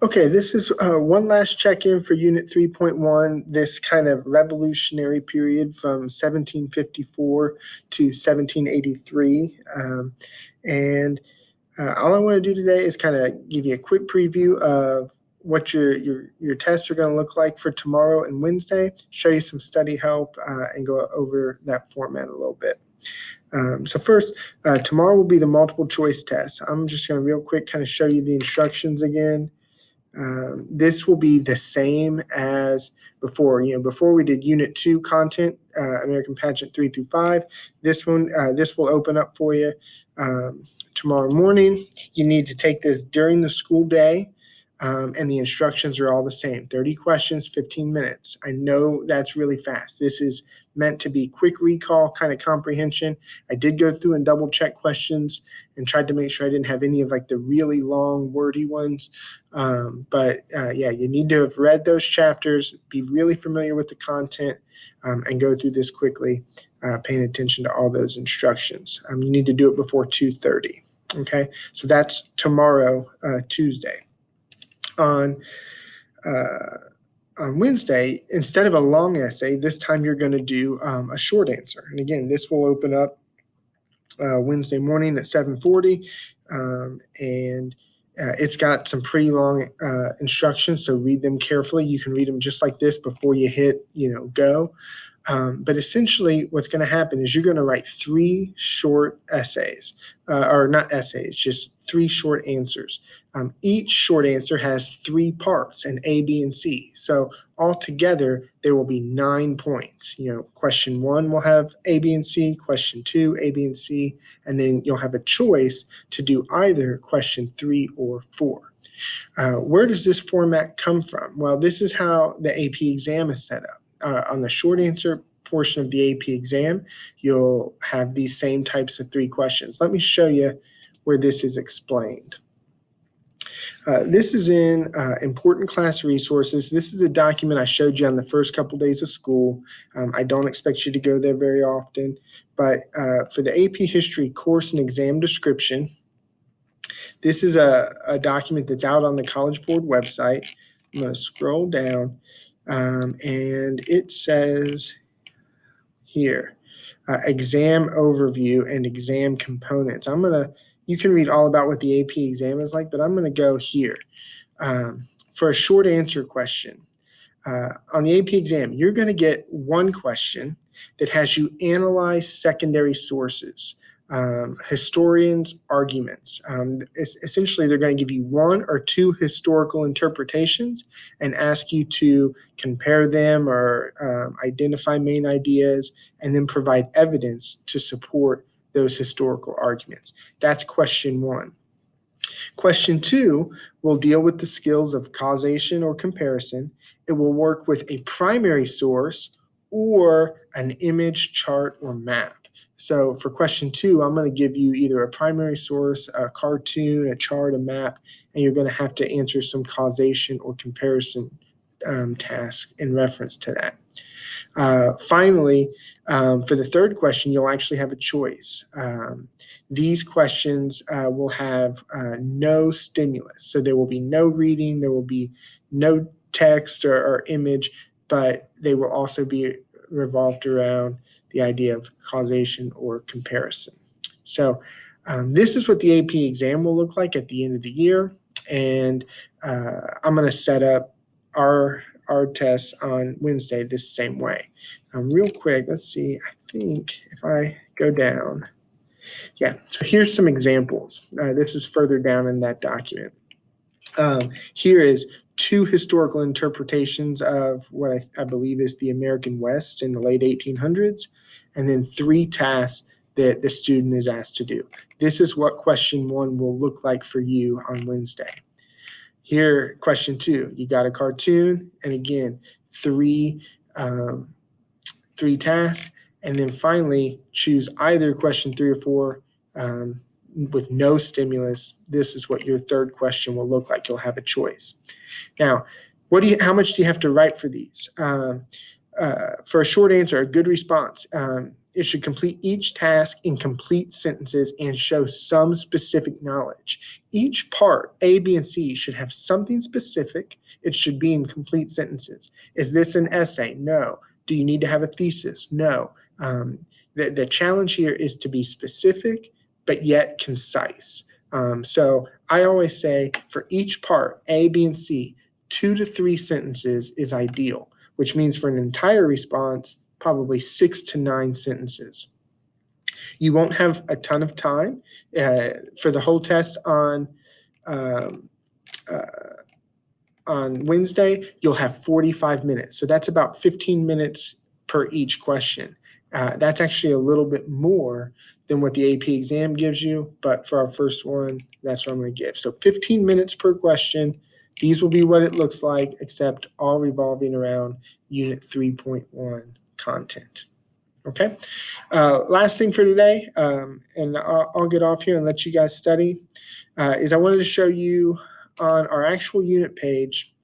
Okay, this is one last check-in for Unit 3.1, this kind of revolutionary period from 1754 to 1783. And all I want to do today is kind of give you a quick preview of what your tests are going to look like for tomorrow and Wednesday, show you some study help, and go over that format a little bit. So first, tomorrow will be the multiple choice test. I'm just going to real quick kind of show you the instructions again. This will be the same as before. Before we did Unit 2 content, American Pageant 3 through 5. This will open up for you tomorrow morning. You need to take this during the school day, and the instructions are all the same. 30 questions, 15 minutes. I know that's really fast. This is meant to be quick recall kind of comprehension. I did go through and double check questions and tried to make sure I didn't have any of like the really long wordy ones. But yeah, you need to have read those chapters, be really familiar with the content, and go through this quickly, paying attention to all those instructions. You need to do it before 2:30. Okay, so that's tomorrow, Tuesday. On Wednesday, instead of a long essay, this time you're going to do a short answer. And again, this will open up Wednesday morning at 7:40, and it's got some pretty long instructions, so read them carefully. You can read them just like this before you hit, go. But essentially, what's going to happen is you're going to write 3 short essays, or not essays, just 3 short answers. Each short answer has 3 parts, an A, B, and C. So altogether, there will be 9 points. Question 1 will have A, B, and C. Question 2, A, B, and C. And then you'll have a choice to do either question 3 or 4. Where does this format come from? Well, this is how the AP exam is set up. On the short answer portion of the AP exam, you'll have these same types of 3 questions. Let me show you where this is explained. This is in Important Class Resources. This is a document I showed you on the first couple days of school. I don't expect you to go there very often, but for the AP History course and exam description, this is a document that's out on the College Board website. I'm going to scroll down. And it says here, exam overview and exam components. You can read all about what the AP exam is like, but I'm going to go here. For a short answer question, on the AP exam, you're going to get one question that has you analyze secondary sources. Historians' arguments. Essentially, they're going to give you 1 or 2 historical interpretations and ask you to compare them or identify main ideas and then provide evidence to support those historical arguments. That's question 1. Question 2 will deal with the skills of causation or comparison. It will work with a primary source or an image, chart, or map. So for question 2, I'm going to give you either a primary source, a cartoon, a chart, a map, and you're going to have to answer some causation or comparison task in reference to that. Finally, for the third question, you'll actually have a choice. These questions will have no stimulus. So there will be no reading, there will be no text or image, but they will also be revolved around the idea of causation or comparison. So this is what the AP exam will look like at the end of the year. And I'm going to set up our tests on Wednesday this same way. Real quick, let's see, I think if I go down, yeah, so here's some examples. This is further down in that document. Here is 2 historical interpretations of what I believe is the American West in the late 1800s, and then 3 tasks that the student is asked to do. This is what question 1 will look like for you on Wednesday. Here, question 2, you got a cartoon, and again, 3 tasks, and then finally choose either question 3 or 4 with no stimulus. This is what your third question will look like. You'll have a choice. Now, how much do you have to write for these? For a short answer, a good response, it should complete each task in complete sentences and show some specific knowledge. Each part, A, B, and C, should have something specific. It should be in complete sentences. Is this an essay? No. Do you need to have a thesis? No. The challenge here is to be specific, but yet concise. So I always say for each part, A, B, and C, 2 to 3 sentences is ideal, which means for an entire response, probably 6 to 9 sentences. You won't have a ton of time for the whole test on Wednesday. You'll have 45 minutes. So that's about 15 minutes per each question. That's actually a little bit more than what the AP exam gives you, but for our first one, that's what I'm going to give. So 15 minutes per question. These will be what it looks like, except all revolving around Unit 3.1 content. Okay. Last thing for today, and I'll get off here and let you guys study, is I wanted to show you on our actual unit page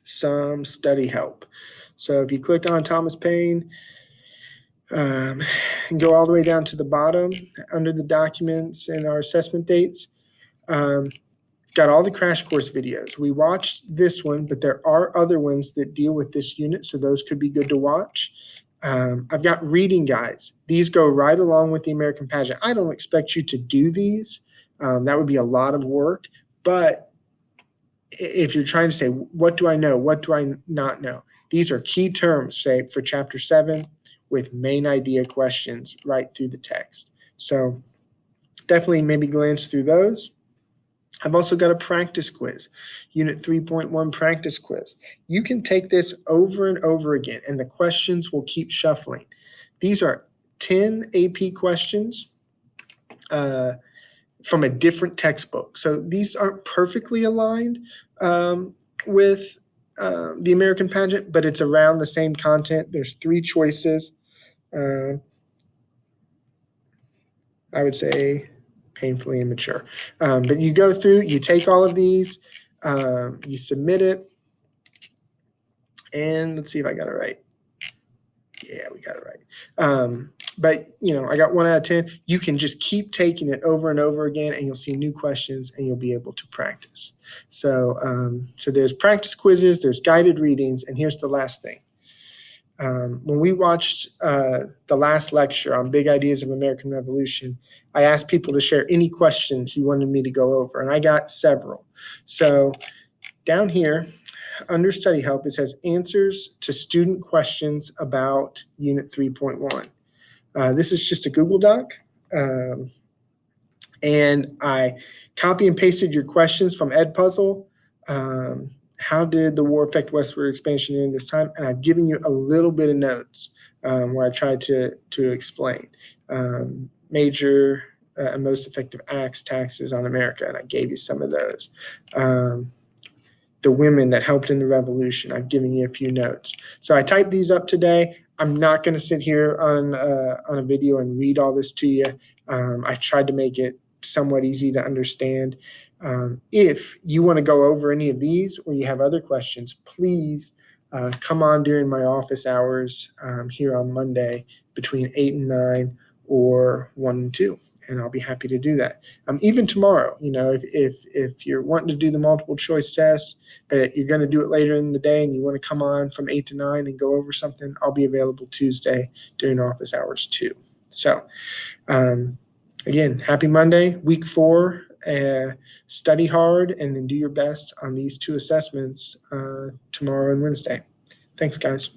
some study help. So if you click on Thomas Paine and go all the way down to the bottom under the documents and our assessment dates, got all the crash course videos. We watched this one, but there are other ones that deal with this unit, so those could be good to watch. I've got reading guides. These go right along with the American Pageant. I don't expect you to do these. That would be a lot of work, but if you're trying to say, what do I know? What do I not know? These are key terms, say, for Chapter 7 with main idea questions right through the text. So definitely maybe glance through those. I've also got a practice quiz, Unit 3.1 practice quiz. You can take this over and over again, and the questions will keep shuffling. These are 10 AP questions from a different textbook. So these aren't perfectly aligned with the American Pageant, but it's around the same content. There's 3 choices. I would say painfully immature. But you go through, you take all of these, you submit it, and let's see if I got it right. Yeah, we got it right. But I got 1 out of 10. You can just keep taking it over and over again, and you'll see new questions, and you'll be able to practice. So, so there's practice quizzes, there's guided readings, and here's the last thing. When we watched the last lecture on Big Ideas of American Revolution, I asked people to share any questions you wanted me to go over, and I got several. So down here, under study help, it says answers to student questions about Unit 3.1. This is just a Google Doc, and I copy and pasted your questions from Edpuzzle. How did the war affect westward expansion in this time? And I've given you a little bit of notes where I tried to explain major and most effective acts, taxes on America, and I gave you some of those. The women that helped in the revolution, I've given you a few notes. So I typed these up today. I'm not going to sit here on a video and read all this to you. I tried to make it somewhat easy to understand. If you want to go over any of these or you have other questions, please come on during my office hours here on Monday between 8 and 9 or 1 and 2, and I'll be happy to do that. Even tomorrow, if you're wanting to do the multiple choice test, but you're going to do it later in the day and you want to come on from 8 to 9 and go over something, I'll be available Tuesday during office hours too. So again, happy Monday, week 4. Study hard and then do your best on these 2 assessments tomorrow and Wednesday. Thanks, guys.